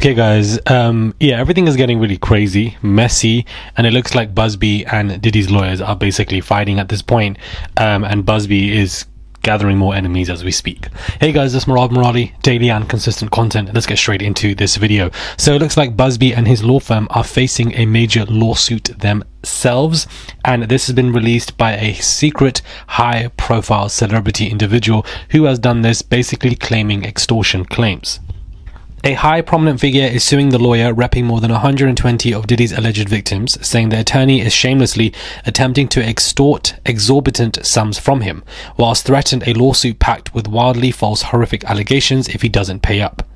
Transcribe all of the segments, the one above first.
Okay guys, yeah, everything is getting really crazy, messy, and it looks like Busby and Diddy's lawyers are basically fighting at this point, and Busby is gathering more enemies as we speak. Hey guys, this is Morali, daily and consistent content. Let's get straight into this video. So it looks like Busby and his law firm are facing a major lawsuit themselves, and this has been released by a secret high-profile celebrity individual who has done this, basically claiming extortion claims. A high prominent figure is suing the lawyer repping more than 120 of Diddy's alleged victims, saying the attorney is shamelessly attempting to extort exorbitant sums from him, whilst threatened a lawsuit packed with wildly false, horrific allegations if he doesn't pay up.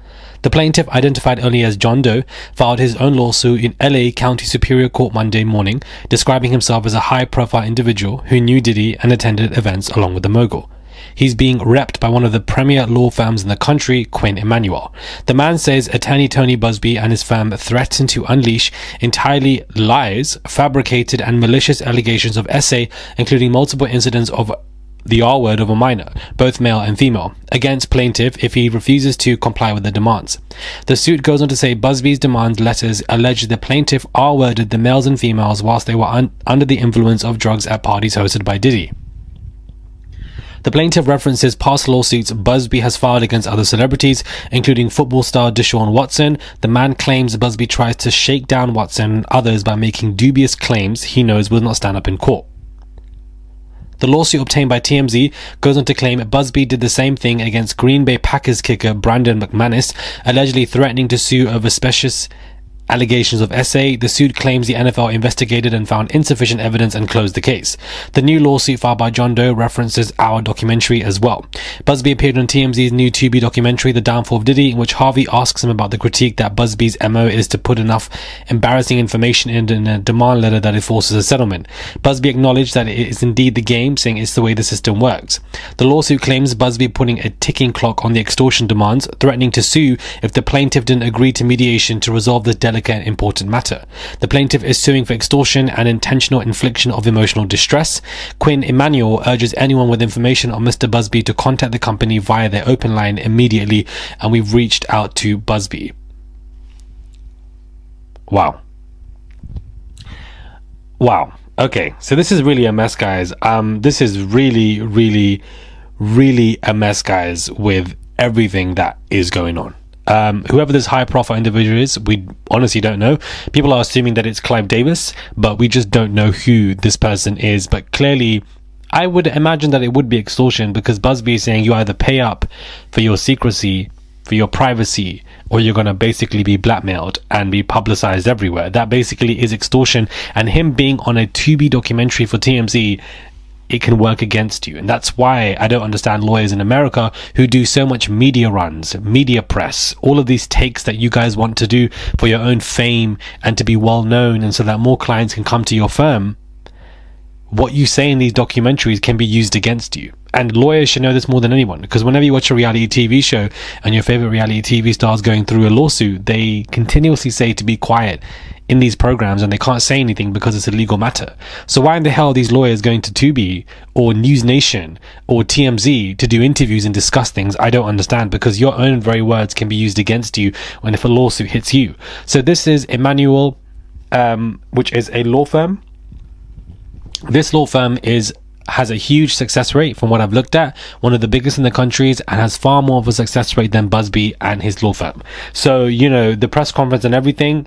The plaintiff, identified only as John Doe, filed his own lawsuit in LA County Superior Court Monday morning, describing himself as a high-profile individual who knew Diddy and attended events along with the mogul. He's being repped by one of the premier law firms in the country, Quinn Emanuel. The man says attorney Tony Busby and his firm threatened to unleash entirely lies, fabricated and malicious allegations of SA, including multiple incidents of the R-word of a minor, both male and female, against plaintiff if he refuses to comply with the demands. The suit goes on to say Busby's demand letters allege the plaintiff R-worded the males and females whilst they were under the influence of drugs at parties hosted by Diddy. The plaintiff references past lawsuits Busby has filed against other celebrities, including football star Deshaun Watson. The man claims Busby tries to shake down Watson and others by making dubious claims he knows will not stand up in court. The lawsuit obtained by TMZ goes on to claim Busby did the same thing against Green Bay Packers kicker Brandon McManus, allegedly threatening to sue over specious allegations of SA. The suit claims the NFL investigated and found insufficient evidence and closed the case. The new lawsuit filed by John Doe references our documentary as well. Busby appeared on TMZ's new Tubi documentary, The Downfall of Diddy, in which Harvey asks him about the critique that Busby's MO is to put enough embarrassing information in a demand letter that it forces a settlement. Busby acknowledged that it is indeed the game, saying it's the way the system works. The lawsuit claims Busby putting a ticking clock on the extortion demands, threatening to sue if the plaintiff didn't agree to mediation to resolve the delicate and important matter. The plaintiff is suing for extortion and intentional infliction of emotional distress. Quinn Emanuel urges anyone with information on Mr. Busby to contact the company via their open line immediately, and we've reached out to Busby. Wow. Okay, so this is really a mess, guys. This is really a mess, guys, with everything that is going on. Whoever this high profile individual is, we honestly don't know. People are assuming that it's Clive Davis, but we just don't know who this person is. But clearly, I would imagine that it would be extortion, because Busby is saying you either pay up for your secrecy, for your privacy, or you're going to basically be blackmailed and be publicized everywhere. That basically is extortion, and him being on a Tubi documentary for TMZ, it can work against you. And that's why I don't understand lawyers in America who do so much media runs, media press, all of these takes that you guys want to do for your own fame and to be well known, and so that more clients can come to your firm. What you say in these documentaries can be used against you. And lawyers should know this more than anyone, because whenever you watch a reality TV show and your favorite reality TV star is going through a lawsuit, they continuously say to be quiet in these programs, and they can't say anything because it's a legal matter. So why in the hell are these lawyers going to Tubi or News Nation or TMZ to do interviews and discuss things? I don't understand, because your own very words can be used against you when if a lawsuit hits you. So this is Emanuel, which is a law firm. This law firm has a huge success rate from what I've looked at, one of the biggest in the countries, and has far more of a success rate than Busby and his law firm. So, you know, the press conference and everything,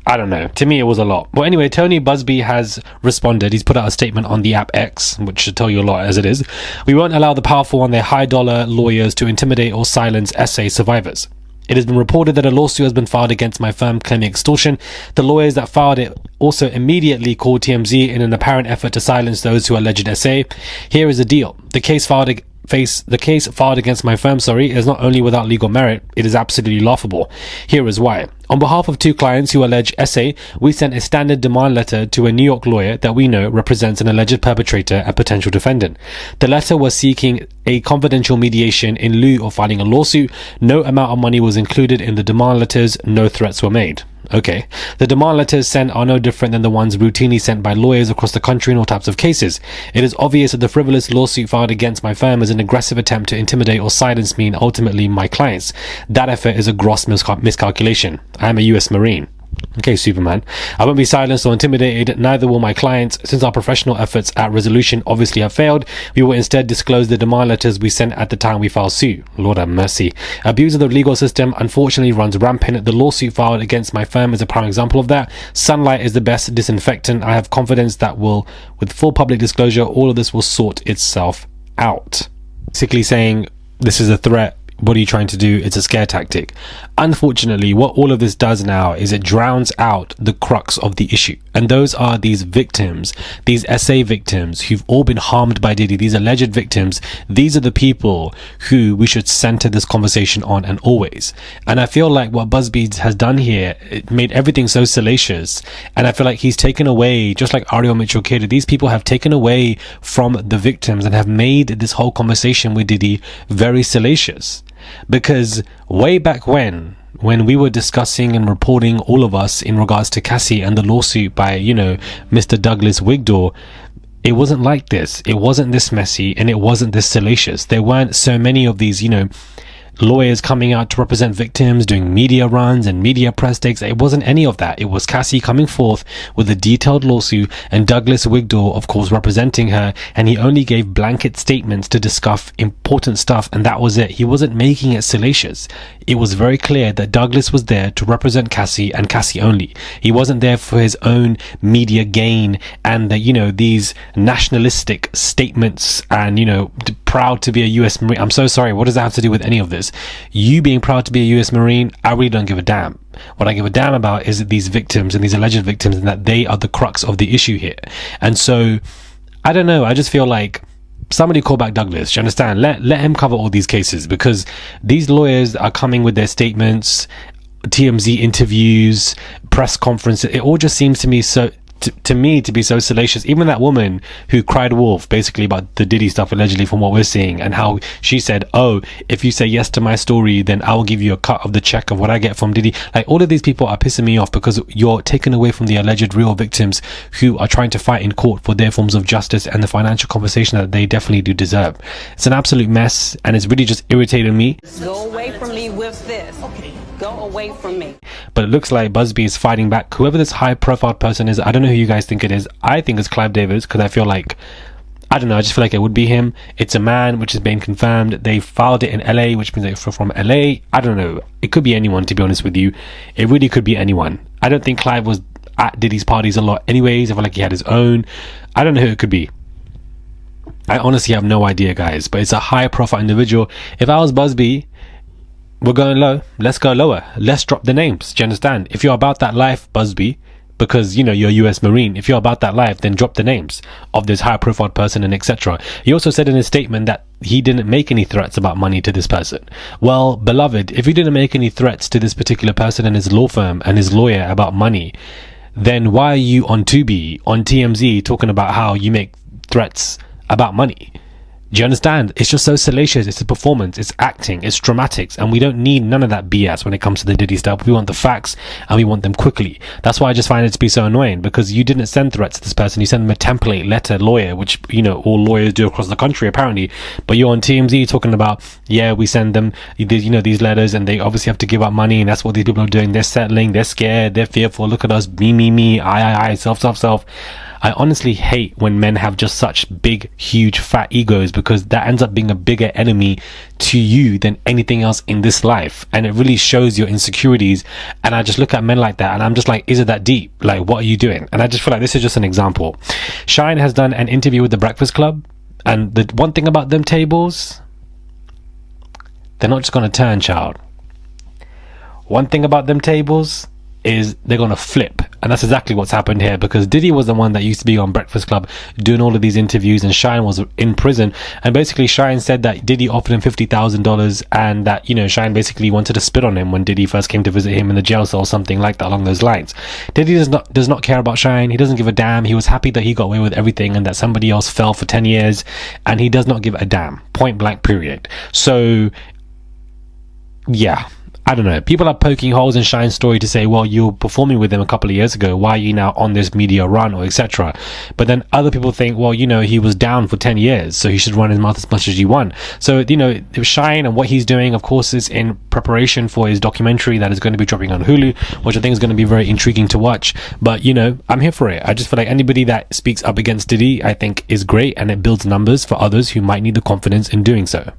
I don't know. To me, it was a lot. Well, anyway, Tony Busby has responded. He's put out a statement on the app X, which should tell you a lot as it is. We won't allow the powerful and their high-dollar lawyers to intimidate or silence SA survivors. It has been reported that a lawsuit has been filed against my firm claiming extortion. The lawyers that filed it also immediately called TMZ in an apparent effort to silence those who alleged SA. Here is the deal. The case filed against my firm, is not only without legal merit, it is absolutely laughable. Here is why. On behalf of two clients who allege SA, we sent a standard demand letter to a New York lawyer that we know represents an alleged perpetrator and potential defendant. The letter was seeking a confidential mediation in lieu of filing a lawsuit. No amount of money was included in the demand letters. No threats were made. Okay. The demand letters sent are no different than the ones routinely sent by lawyers across the country in all types of cases. It is obvious that the frivolous lawsuit filed against my firm is an aggressive attempt to intimidate or silence me and ultimately my clients. That effort is a gross miscalculation. I am a US Marine. Okay, Superman. I won't be silenced or intimidated, neither will my clients. Since our professional efforts at resolution obviously have failed, we will instead disclose the demand letters we sent at the time we filed suit. Lord have mercy. Abuse of the legal system unfortunately runs rampant. The lawsuit filed against my firm is a prime example of that. Sunlight is the best disinfectant. I have confidence that with full public disclosure, all of this will sort itself out. Basically saying, this is a threat. What are you trying to do? It's a scare tactic. Unfortunately, what all of this does now is it drowns out the crux of the issue. And those are these victims, these SA victims who've all been harmed by Diddy, these alleged victims. These are the people who we should center this conversation on, and always. And I feel like what Buzzbee has done here, it made everything so salacious. And I feel like he's taken away, just like Ariel Mitchell Kid, these people have taken away from the victims and have made this whole conversation with Diddy very salacious. Because way back when we were discussing and reporting, all of us, in regards to Cassie and the lawsuit by, Mr. Douglas Wigdor, it wasn't like this. It wasn't this messy, and it wasn't this salacious. There weren't so many of these, lawyers coming out to represent victims, doing media runs and media press takes. It wasn't any of that. It was Cassie coming forth with a detailed lawsuit and Douglas Wigdor, of course, representing her, and he only gave blanket statements to discuss important stuff, and that was it. He wasn't making it salacious. It was very clear that Douglas was there to represent Cassie and Cassie only. He wasn't there for his own media gain and these nationalistic statements and, proud to be a US Marine. I'm so sorry. What does that have to do with any of this? You being proud to be a US Marine, I really don't give a damn. What I give a damn about is these victims and these alleged victims, and that they are the crux of the issue here. And so, I don't know. I just feel like somebody call back Douglas. Do you understand? Let him cover all these cases, because these lawyers are coming with their statements, TMZ interviews, press conferences. It all just seems to me to me to be so salacious. Even that woman who cried wolf basically about the Diddy stuff, allegedly, from what we're seeing, and how she said, oh, if you say yes to my story, then I will give you a cut of the check of what I get from Diddy. Like, all of these people are pissing me off, because you're taking away from the alleged real victims who are trying to fight in court for their forms of justice and the financial compensation that they definitely do deserve. It's an absolute mess, and it's really just irritating me. Go away from me with this. Okay. Go away from me. But it looks like Buzzbee is fighting back. Whoever this high profile person is, I don't know who you guys think it is. I think it's Clive Davis, because I feel like, I don't know, I just feel like it would be him. It's a man, which has been confirmed. They filed it in LA, which means they're from LA. I don't know. It could be anyone, to be honest with you. It really could be anyone. I don't think Clive was at Diddy's parties a lot anyways. I feel like he had his own. I don't know who it could be. I honestly have no idea, guys. But it's a high profile individual. If I was Buzzbee, we're going low. Let's go lower. Let's drop the names. Do you understand? If you're about that life, Buzzbee, because you're a US Marine, if you're about that life, then drop the names of this high profile person and etc. He also said in his statement that he didn't make any threats about money to this person. Well, beloved, if you didn't make any threats to this particular person and his law firm and his lawyer about money, then why are you on Tubi, on TMZ, talking about how you make threats about money? Do you understand? It's just so salacious. It's a performance, it's acting, it's dramatics, and we don't need none of that BS when it comes to the Diddy stuff. We want the facts, and we want them quickly. That's why I just find it to be so annoying, because you didn't send threats to this person. You send them a template letter lawyer, which all lawyers do across the country apparently. But you're on TMZ talking about, yeah, we send them these letters, and they obviously have to give up money, and that's what these people are doing. They're settling, they're scared, they're fearful. Look at us, me, I, self. I honestly hate when men have just such big, huge, fat egos, because that ends up being a bigger enemy to you than anything else in this life. And it really shows your insecurities. And I just look at men like that, and I'm just like, is it that deep? Like, what are you doing? And I just feel like this is just an example. Shyne has done an interview with the Breakfast Club. And the one thing about them tables, they're not just going to turn, child. One thing about them tables is they're going to flip. And that's exactly what's happened here, because Diddy was the one that used to be on Breakfast Club doing all of these interviews, and Shyne was in prison. And basically Shyne said that Diddy offered him $50,000, and that, Shyne basically wanted to spit on him when Diddy first came to visit him in the jail cell, or something like that along those lines. Diddy does not care about Shyne. He doesn't give a damn. He was happy that he got away with everything and that somebody else fell for 10 years, and he does not give a damn. Point blank, period. So, yeah. I don't know. People are poking holes in Shyne's story to say, well, you were performing with him a couple of years ago. Why are you now on this media run, or etc.? But then other people think, well, you know, he was down for 10 years, so he should run his mouth as much as he won. So, you know, Shyne and what he's doing, of course, is in preparation for his documentary that is going to be dropping on Hulu, which I think is going to be very intriguing to watch. But, you know, I'm here for it. I just feel like anybody that speaks up against Diddy, I think is great, and it builds numbers for others who might need the confidence in doing so.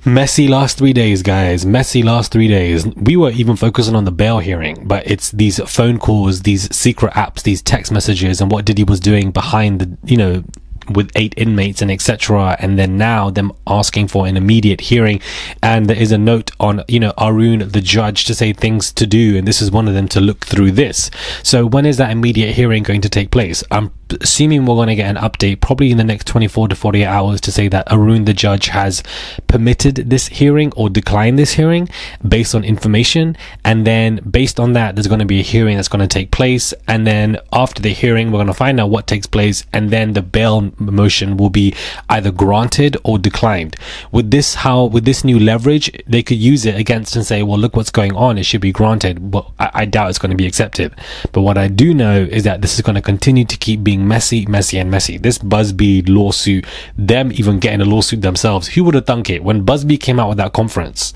Messy last 3 days, guys. Messy last 3 days. We were even focusing on the bail hearing, but it's these phone calls, these secret apps, these text messages, and what Diddy was doing behind the, you know, with 8 inmates and etc. And then now them asking for an immediate hearing. And there is a note on, you know, Arun, the judge, to say things to do. And this is one of them, to look through this. So when is that immediate hearing going to take place? I'm assuming we're going to get an update probably in the next 24 to 48 hours to say that Arun, the judge, has permitted this hearing or declined this hearing based on information. And then based on that, there's going to be a hearing that's going to take place. And then after the hearing, we're going to find out what takes place. And then the bail motion will be either granted or declined. With this new leverage, they could use it against and say, well, look what's going on, it should be granted. Well, I doubt it's going to be accepted. But what I do know is that this is going to continue to keep being messy. This Buzzbee lawsuit, them even getting a lawsuit themselves, who would have thunk it? When Buzzbee came out with that conference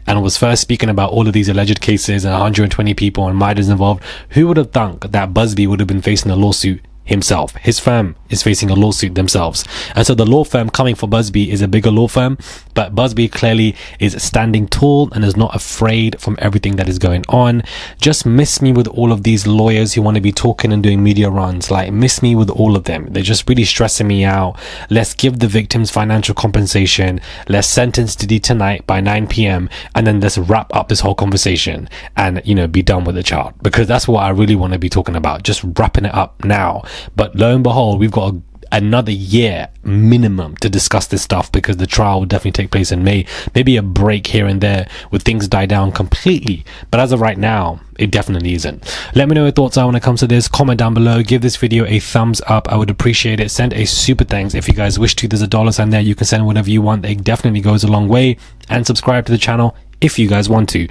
and was first speaking about all of these alleged cases and 120 people and Midas involved, who would have thunk that Buzzbee would have been facing a lawsuit himself? His firm is facing a lawsuit themselves. And so the law firm coming for Buzzbee is a bigger law firm, but Buzzbee clearly is standing tall and is not afraid from everything that is going on. Just miss me with all of these lawyers who want to be talking and doing media runs. Like, miss me with all of them. They're just really stressing me out. Let's give the victims financial compensation. Let's sentence Diddy tonight by 9 p.m. and then let's wrap up this whole conversation and, you know, be done with the child, because that's what I really want to be talking about, just wrapping it up now. But lo and behold, we've got another year minimum to discuss this stuff, because the trial will definitely take place in May. Maybe a break here and there with things die down completely, but as of right now, it definitely isn't. Let me know your thoughts are when it comes to this. Comment down below, give this video a thumbs up, I would appreciate it. Send a super thanks if you guys wish to. There's a $sign there, you can send whatever you want, it definitely goes a long way. And subscribe to the channel if you guys want to.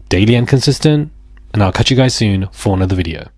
Daily and consistent, and I'll catch you guys soon for another video.